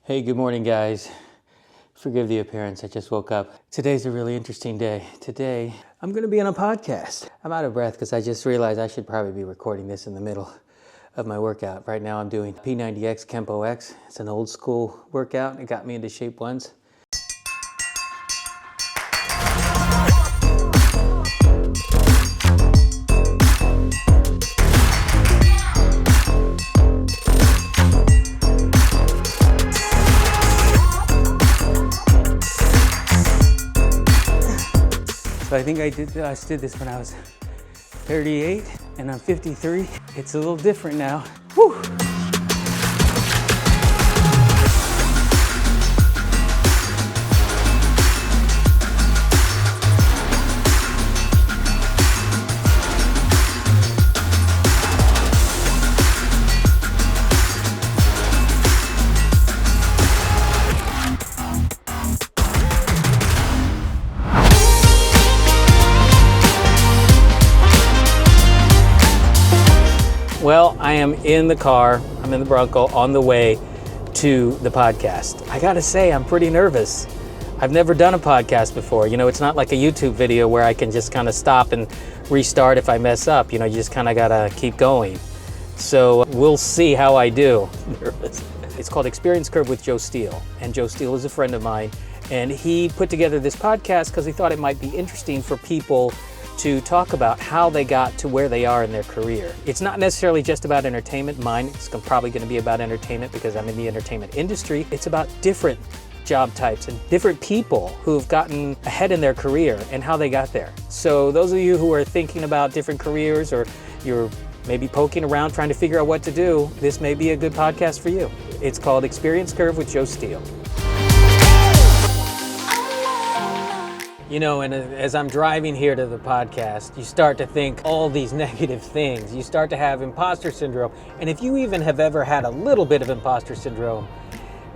Hey, good morning, guys. Forgive the appearance, I just woke up. Today's a really interesting day. Today, I'm gonna be on a podcast. I'm out of breath because I just realized I should probably be recording this in the middle of my workout. Right now I'm doing P90X Kempo X. It's an old school workout. It got me into shape once. So I think I did this when I was 38 and I'm 53. It's a little different now. Whew. Well, I am in the car, I'm in the Bronco on the way to the podcast. I gotta say, I'm pretty nervous. I've never done a podcast before. You know, it's not like a YouTube video where I can just kind of stop and restart if I mess up. You know, you just kind of gotta keep going. So we'll see how I do. Nervous. It's called Experience Curve with Joe Steele. And Joe Steele is a friend of mine. And he put together this podcast because he thought it might be interesting for people to talk about how they got to where they are in their career. It's not necessarily just about entertainment. Mine is probably going to be about entertainment because I'm in the entertainment industry. It's about different job types and different people who have gotten ahead in their career and how they got there. So those of you who are thinking about different careers or you're maybe poking around trying to figure out what to do, this may be a good podcast for you. It's called Experience Curve with Joe Steele. You know, and as I'm driving here to the podcast, you start to think all these negative things. You start to have imposter syndrome. And if you even have ever had a little bit of imposter syndrome,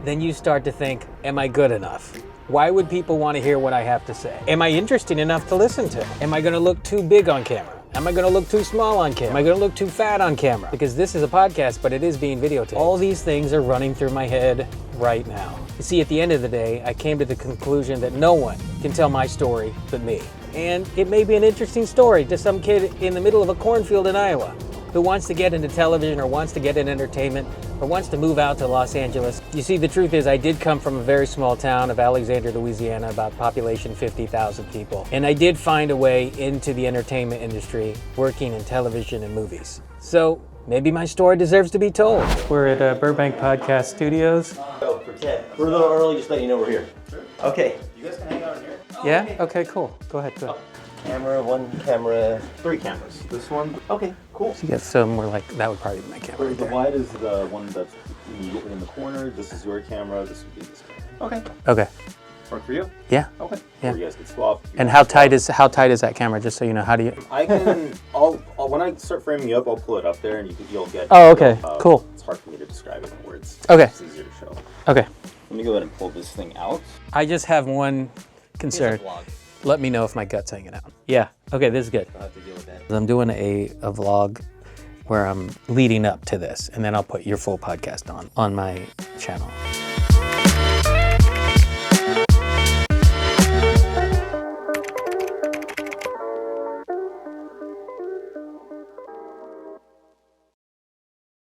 then you start to think, am I good enough? Why would people want to hear what I have to say? Am I interesting enough to listen to? Am I going to look too big on camera? Am I going to look too small on camera? Am I going to look too fat on camera? Because this is a podcast, but it is being videotaped. All these things are running through my head right now. You see, at the end of the day, I came to the conclusion that no one can tell my story but me. And it may be an interesting story to some kid in the middle of a cornfield in Iowa who wants to get into television or wants to get into entertainment or wants to move out to Los Angeles. You see, the truth is I did come from a very small town of Alexandria, Louisiana, about population 50,000 people. And I did find a way into the entertainment industry, working in television and movies. So maybe my story deserves to be told. We're at Burbank Podcast Studios. Oh, pretend. We're a little early, just letting you know we're here. Sure. Okay. You guys can hang out in here. Yeah? Okay, cool. Go ahead. Camera, one camera, three cameras. This one? Okay, cool. So you get somewhere like, that would probably be my camera right The there. wide is the one that's immediately in the corner. This is your camera. This would be this camera. Okay. Okay. Work for you? Yeah. Okay. Yeah. Or you guys can swap. And how tight is that camera? Just so you know, how do you? I can. I'll when I start framing you up, I'll pull it up there, and you'll get. Oh, okay. Cool. It's hard for me to describe it in words. Okay. It's easier to show. Okay. Let me go ahead and pull this thing out. I just have one concern. Let me know if my gut's hanging out. Yeah. Okay, this is good. I'll have to deal with that. I'm doing a vlog where I'm leading up to this, and then I'll put your full podcast on my channel.